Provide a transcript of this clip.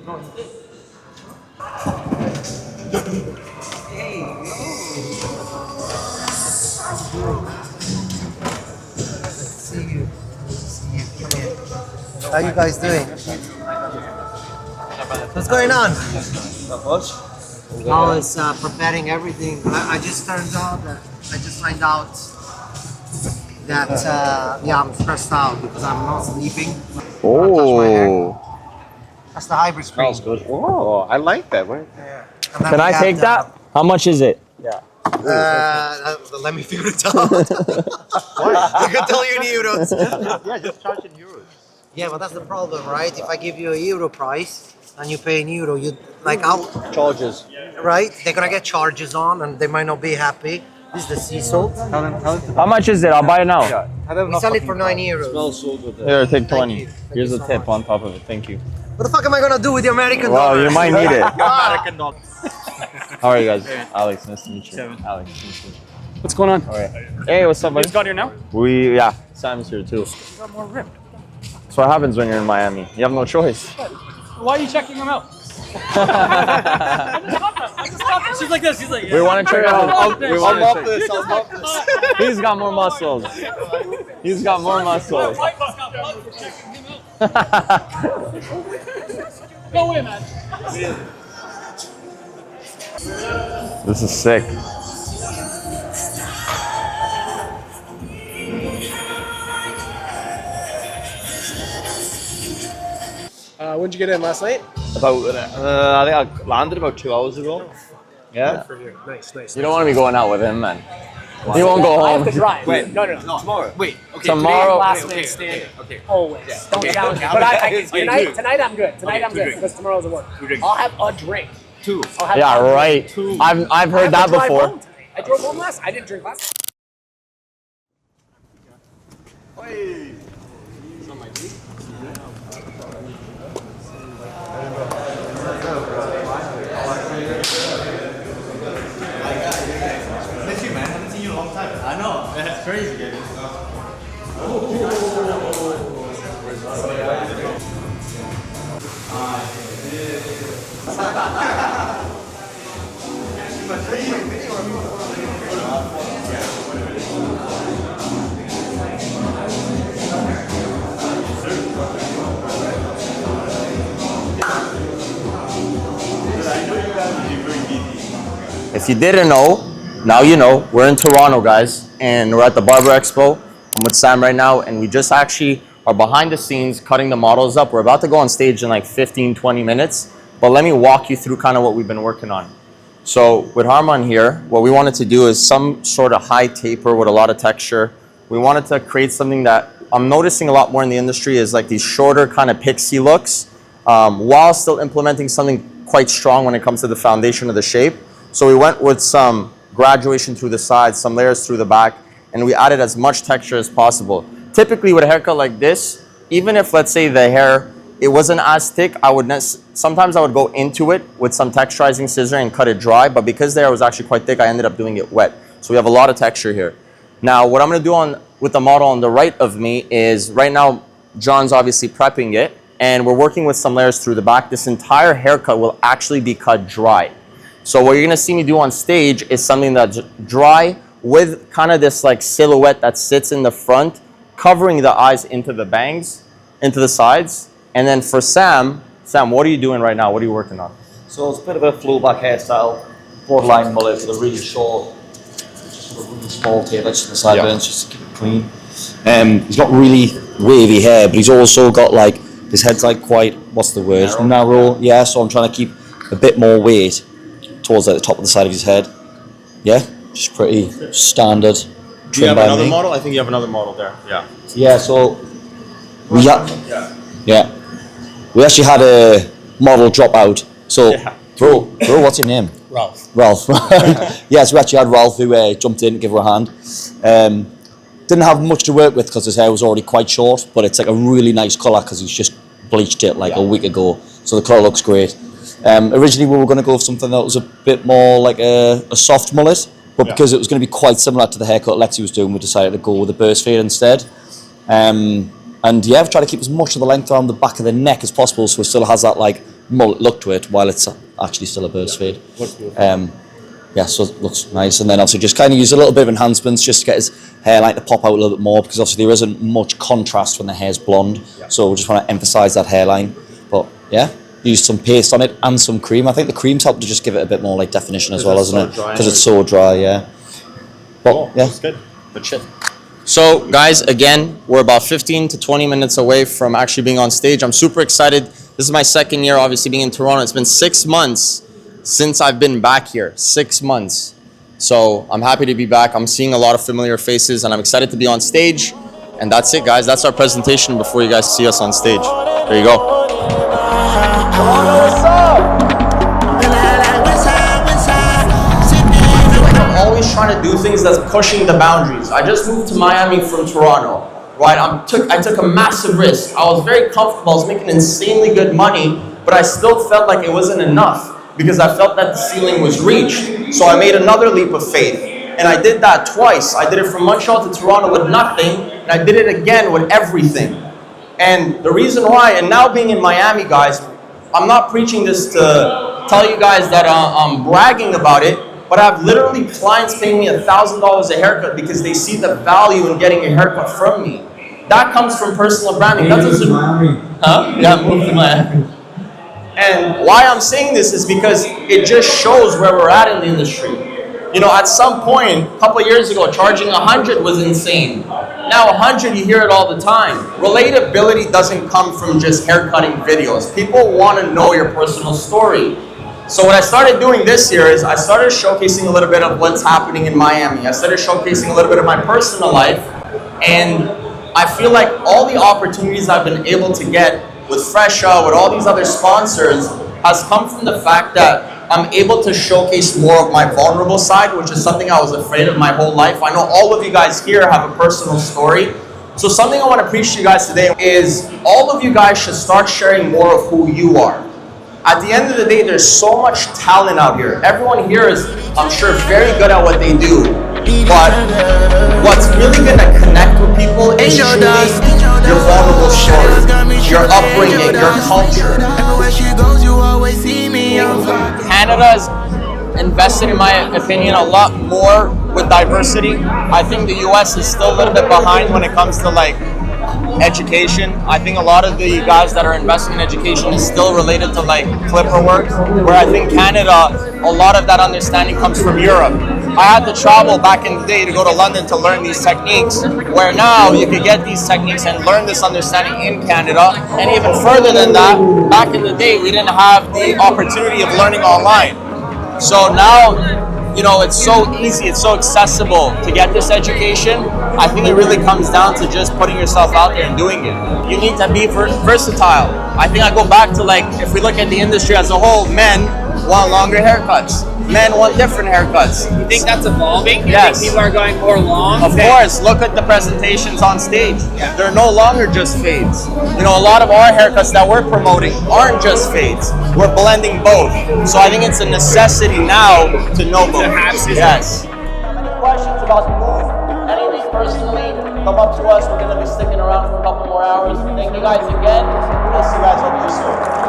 How you guys doing? What's going on? I was preparing everything. I just find out that yeah, I'm stressed out because I'm not sleeping. Oh, That's the hybrid screen. Smells good. oh, I like that. Yeah. And then Can we I have take that? How much is it? Let me figure it out. I can tell you in euros. Yeah, just charge in euros. Yeah, but that's the problem, right? If I give you a euro price and you pay in euro, you like out, Charges. right? They're gonna get charges on, and they might not be happy. This is the sea salt. How much is it? I'll buy it now. We sell it for 9 euros. Smells so good. Here, take 20. you. Thank Here's you a so tip much. on top of it. Thank you. What the fuck am I gonna do with the American Well, dollar? you might need it. American dollar. How are you guys? Alex, nice to meet you. Alex, nice to meet you. What's going on? All right. Hey, what's up, buddy? Who's got here now? Yeah, Sam's here too. You got more rip. That's what happens when you're in Miami. You have no choice. Why are you checking him out? I just stopped her. She's like this. She's like, yeah. We want to check out. We want to check. this. I'll mop this. He's got more muscles. He's got more muscles. White House got blood for checking him out. Go away, man. This is sick. When'd you get in last night? About, I think I landed about 2 hours ago. Yeah. For you. Nice. You don't want to be going out with him, man. He won't go I have to home. drive. Wait, no. Tomorrow. Wait, okay. Tomorrow. Last man standing. Always. Don't challenge me. But tonight I'm good. Tonight I'm good because tomorrow's at work. I'll have a drink. Two. I'll have Yeah, a right. drink. I've I heard have that to drive before. home tonight. I drove home last. I didn't drink last. If you didn't know, now you know. We're in Toronto, guys, and we're at the Barber Expo. I'm with Sam right now, and we just actually are behind the scenes cutting the models up. We're about to go on stage in like 15, 20 minutes, but let me walk you through kind of what we've been working on. So with Harman here, what we wanted to do is some sort of high taper with a lot of texture. We wanted to create something that I'm noticing a lot more in the industry is like these shorter kind of pixie looks, while still implementing something quite strong when it comes to the foundation of the shape. So we went with some graduation through the sides, some layers through the back, and we added as much texture as possible. Typically with a haircut like this, even if let's say the hair, it wasn't as thick, sometimes I would go into it with some texturizing scissor and cut it dry, but because the hair was actually quite thick, I ended up doing it wet. So we have a lot of texture here. Now, what I'm gonna do with the model on the right of me is, right now, John's obviously prepping it, and we're working with some layers through the back. This entire haircut will actually be cut dry. So what you're gonna see me do on stage is something that's dry with kind of this like silhouette that sits in the front, covering the eyes into the bangs, into the sides. And then for Sam, what are you doing right now? What are you working on? So it's a bit of a flow back hairstyle, borderline mullet with a really short, just sort of really small taper just in the sideburns, just to keep it clean. He's got really wavy hair, but he's also got like, his head's like quite, what's the word? Narrow. Yeah, so I'm trying to keep a bit more weight towards like the top of the side of his head. Yeah, just pretty standard. Do you have another model? I think you have another model there. Yeah. Yeah, so we actually had a model drop out. So bro, what's your name? Ralph. Yeah, so we actually had Ralph who jumped in to give her a hand. Didn't have much to work with because his hair was already quite short, but it's like a really nice colour because he's just bleached it like a week ago. So the colour looks great. Originally we were going to go for something that was a bit more like a soft mullet, but because it was going to be quite similar to the haircut Lexi was doing, we decided to go with a burst fade instead. And yeah, I've tried to keep as much of the length around the back of the neck as possible so it still has that like mullet look to it while it's actually still a burst fade. Yeah, so it looks nice. And then obviously just kind of use a little bit of enhancements just to get his hairline to pop out a little bit more, because obviously there isn't much contrast when the hair's blonde. So we just want to emphasize that hairline. But yeah, use some paste on it and some cream. I think the cream's helped to just give it a bit more like definition as well, isn't it? Because it's so dry, yeah. But yeah, that's good. Good shit. So guys, again, we're about 15 to 20 minutes away from actually being on stage. I'm super excited. This is my second year, obviously, being in Toronto. It's been 6 months since I've been back here. 6 months. So I'm happy to be back. I'm seeing a lot of familiar faces, and I'm excited to be on stage. And that's it, guys. That's our presentation before you guys see us on stage. There you go. What's up? I'm always trying to do things that's pushing the boundaries. I just moved to Miami from Toronto, right? I took a massive risk. I was very comfortable. I was making insanely good money, but I still felt like it wasn't enough because I felt that the ceiling was reached. So I made another leap of faith, and I did that twice. I did it from Montreal to Toronto with nothing, and I did it again with everything. And the reason why, and now being in Miami, guys, I'm not preaching this to tell you guys that I'm bragging about it, but I have literally clients paying me $1,000 a haircut because they see the value in getting a haircut from me. That comes from personal branding. That doesn't. Huh? Yeah, I moved to Miami. And why I'm saying this is because it just shows where we're at in the industry. You know, at some point, a couple of years ago, charging 100 was insane. Now 100, you hear it all the time. Relatability doesn't come from just haircutting videos. People want to know your personal story. So what I started doing this year is I started showcasing a little bit of what's happening in Miami. I started showcasing a little bit of my personal life. And I feel like all the opportunities I've been able to get with Fresha, with all these other sponsors, has come from the fact that I'm able to showcase more of my vulnerable side, which is something I was afraid of my whole life. I know all of you guys here have a personal story. So something I want to preach to you guys today is all of you guys should start sharing more of who you are. At the end of the day, there's so much talent out here. Everyone here is, I'm sure, very good at what they do. But what's really going to connect with people is truly your vulnerable story, your upbringing, your culture. Canada's invested, in my opinion, a lot more with diversity. I think the US is still a little bit behind when it comes to like education. I think a lot of the guys that are investing in education is still related to like clipper work, where I think Canada, a lot of that understanding comes from Europe. I had to travel back in the day to go to London to learn these techniques, where now you could get these techniques and learn this understanding in Canada. And even further than that, back in the day, we didn't have the opportunity of learning online. So now, you know, it's so easy, it's so accessible to get this education. I think it really comes down to just putting yourself out there and doing it. You need to be versatile. I think I go back to like, if we look at the industry as a whole, men want longer haircuts. Men want different haircuts. You think that's evolving? You Yes. think people are going more long? Of course, look at the presentations on stage. Yeah. They're no longer just fades. You know, a lot of our haircuts that we're promoting aren't just fades. We're blending both. So I think it's a necessity now to know both. Yes. Any questions about the move? Anything personally? Come up to us. We're going to be sticking around for a couple more hours. Thank you guys again. I'll see you guys hopefully soon.